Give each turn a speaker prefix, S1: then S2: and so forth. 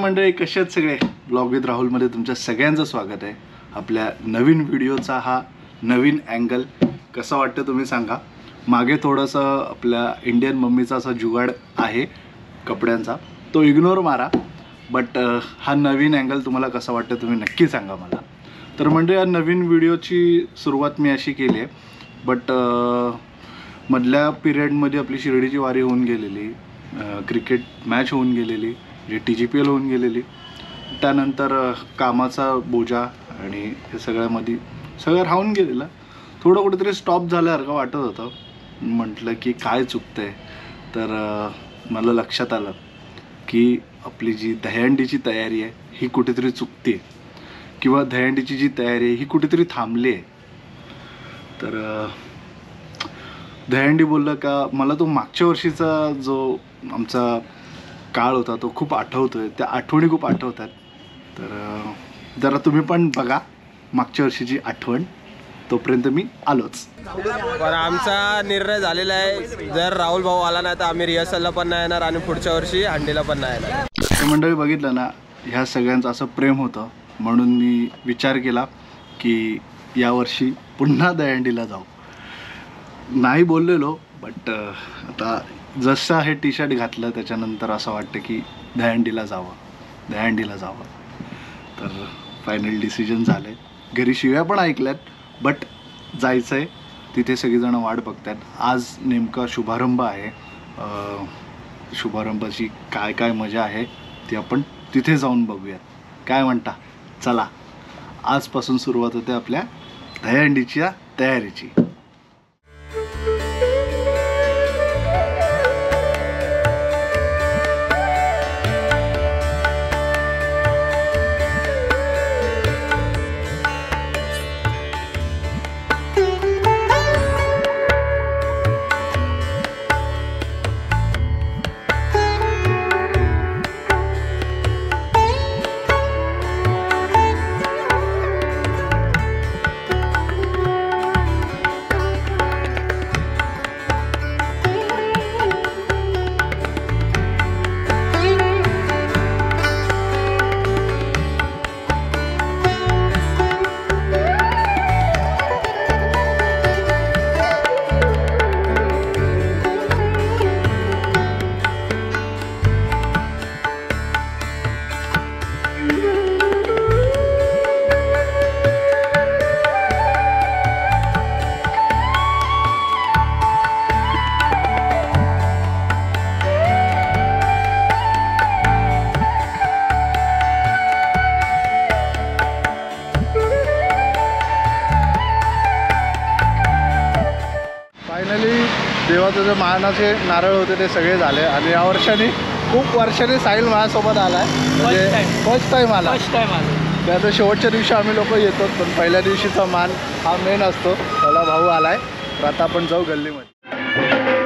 S1: मंडळी, कसे आहेत सगळे? ब्लॉग विथ राहुलमध्ये तुमच्या सगळ्यांचं स्वागत आहे. आपल्या नवीन व्हिडिओचा हा नवीन अँगल कसा वाटतं तुम्ही सांगा. मागे थोडंसं आपल्या इंडियन मम्मीचा असा जुगाड आहे कपड्यांचा, तो इग्नोर मारा. बट हा नवीन अँगल तुम्हाला कसा वाटतं तुम्ही नक्की सांगा मला. तर म्हणजे या नवीन व्हिडिओची सुरुवात मी अशी केली आहे. बट मधल्या पिरियडमध्ये आपली शिर्डीची वारी होऊन गेलेली, क्रिकेट मॅच होऊन गेलेली, TGPL होऊन गेलेली, त्यानंतर कामाचा बोजा आणि हे सगळ्यामध्ये सगळं राहून गेलेलं. थोडं कुठेतरी स्टॉप झाल्यासारखं वाटत होतं. म्हटलं की काय चुकतं आहे. तर मला लक्षात आलं की आपली जी दहीहंडीची तयारी आहे ही कुठेतरी चुकते, किंवा दहीहंडीची जी तयारी आहे ही कुठेतरी थांबली आहे. तर दहीहंडी बोललं का मला तो मागच्या वर्षीचा जो आमचा काळ होता तो खूप आठवतोय. त्या आठवणी खूप आठवतात. तर जरा तुम्ही पण बघा मागच्या वर्षीची आठवण. तोपर्यंत मी आलोच.
S2: पण आमचा निर्णय झालेला आहे, जर राहुल भाऊ आला नाही तर आम्ही रिहर्सलला पण नाही येणार आणि पुढच्या वर्षी हंडीला पण नाही येणार.
S1: मंडळी बघितलं ना, ह्या सगळ्यांचं असं प्रेम होतं म्हणून मी विचार केला की यावर्षी पुन्हा दहीहंडीला जाऊ. नाही बोललेलो, बट आता जसं हे टी-शर्ट घातलं त्याच्यानंतर असं वाटतं की दहीहंडीला जावं. तर फायनल डिसिजन झालं आहे. घरी शिव्या पण ऐकल्यात, बट जायचं आहे. तिथे सगळीजणं वाट बघतात. आज नेमका शुभारंभ आहे. शुभारंभाची काय काय मजा आहे ती आपण तिथे जाऊन बघूयात. काय म्हणता? चला, आजपासून सुरुवात होते आपल्या दहीहंडीच्या तयारीची. देवाचे जे मानाचे नारळ होते ते सगळे झाले. आणि या वर्षाने खूप वर्षाने साहिल माझ्यासोबत आला आहे. म्हणजे फर्स्ट टाईम आला. त्याचं शेवटच्या दिवशी आम्ही लोक येतो, पण पहिल्या दिवशीचा मान हा मेन असतो. त्याला भाऊ आला आहे. तर आता आपण जाऊ गल्लीमध्ये.